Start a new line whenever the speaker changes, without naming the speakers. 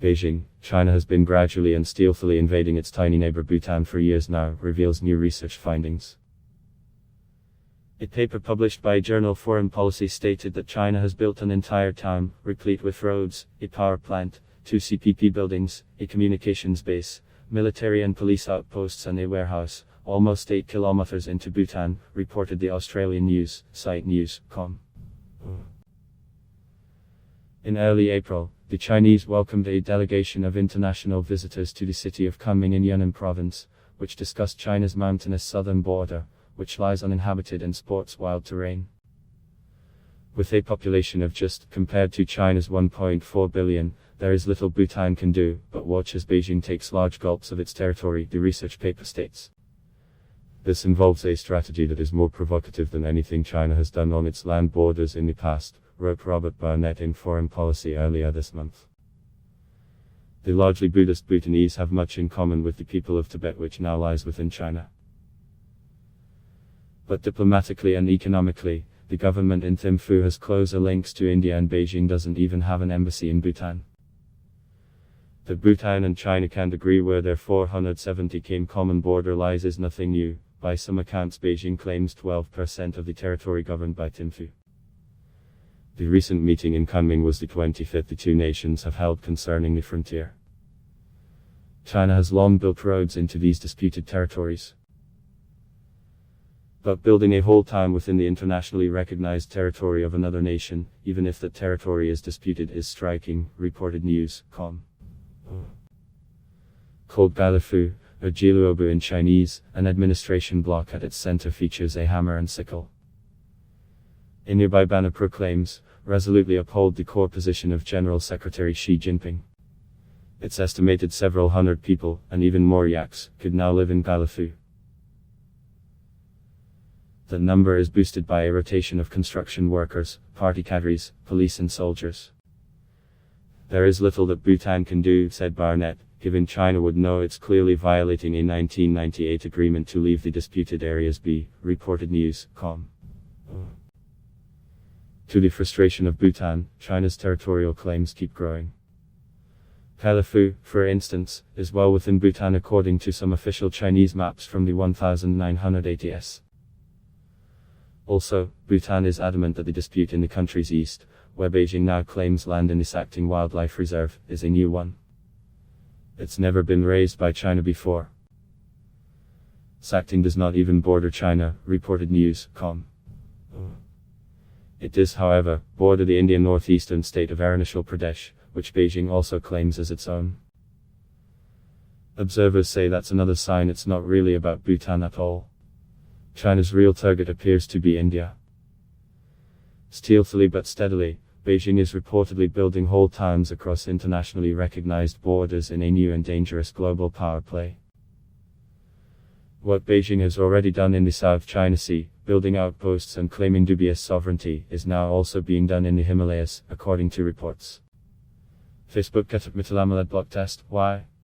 Beijing, China has been gradually and stealthily invading its tiny neighbor Bhutan for years now, reveals new research findings. A paper published by journal Foreign Policy stated that China has built an entire town, replete with roads, a power plant, 2 CPP buildings, a communications base, military and police outposts and a warehouse, almost 8 kilometers into Bhutan, reported the Australian news site news.com. In early April, the Chinese welcomed a delegation of international visitors to the city of Kunming in Yunnan province, which discussed China's mountainous southern border, which lies uninhabited and sports wild terrain. With a population of just, compared to China's 1.4 billion, there is little Bhutan can do, but watch as Beijing takes large gulps of its territory, the research paper states. This involves a strategy that is more provocative than anything China has done on its land borders in the past, wrote Robert Barnett in Foreign Policy earlier this month. The largely Buddhist Bhutanese have much in common with the people of Tibet, which now lies within China. But diplomatically and economically, the government in Thimphu has closer links to India, and Beijing doesn't even have an embassy in Bhutan. That Bhutan and China can't agree where their 470 km common border lies is nothing new. By some accounts, Beijing claims 12% of the territory governed by Thimphu. The recent meeting in Kunming was the 25th the two nations have held concerning the frontier. China has long built roads into these disputed territories. But building a whole town within the internationally recognized territory of another nation, even if that territory is disputed, is striking, reported news.com. Called Galifu, or Jiluobu in Chinese, an administration block at its center features a hammer and sickle. A nearby banner proclaims, resolutely uphold the core position of General Secretary Xi Jinping. It's estimated several hundred people, and even more yaks, could now live in Galifu. The number is boosted by a rotation of construction workers, party cadres, police and soldiers. There is little that Bhutan can do, said Barnett, given China would know it's clearly violating a 1998 agreement to leave the disputed areas be, reported news.com. To the frustration of Bhutan, China's territorial claims keep growing. Galifu, for instance, is well within Bhutan according to some official Chinese maps from the 1980s. Also, Bhutan is adamant that the dispute in the country's east, where Beijing now claims land in the Sakting Wildlife Reserve, is a new one. It's never been raised by China before. Sakting does not even border China, reported news.com. It does, however, border the Indian northeastern state of Arunachal Pradesh, which Beijing also claims as its own. Observers say that's another sign it's not really about Bhutan at all. China's real target appears to be India. Stealthily but steadily, Beijing is reportedly building whole towns across internationally recognized borders in a new and dangerous global power play. What Beijing has already done in the South China Sea, building outposts and claiming dubious sovereignty, is now also being done in the Himalayas, according to reports. Facebook Katap Mitalamala blog test, why?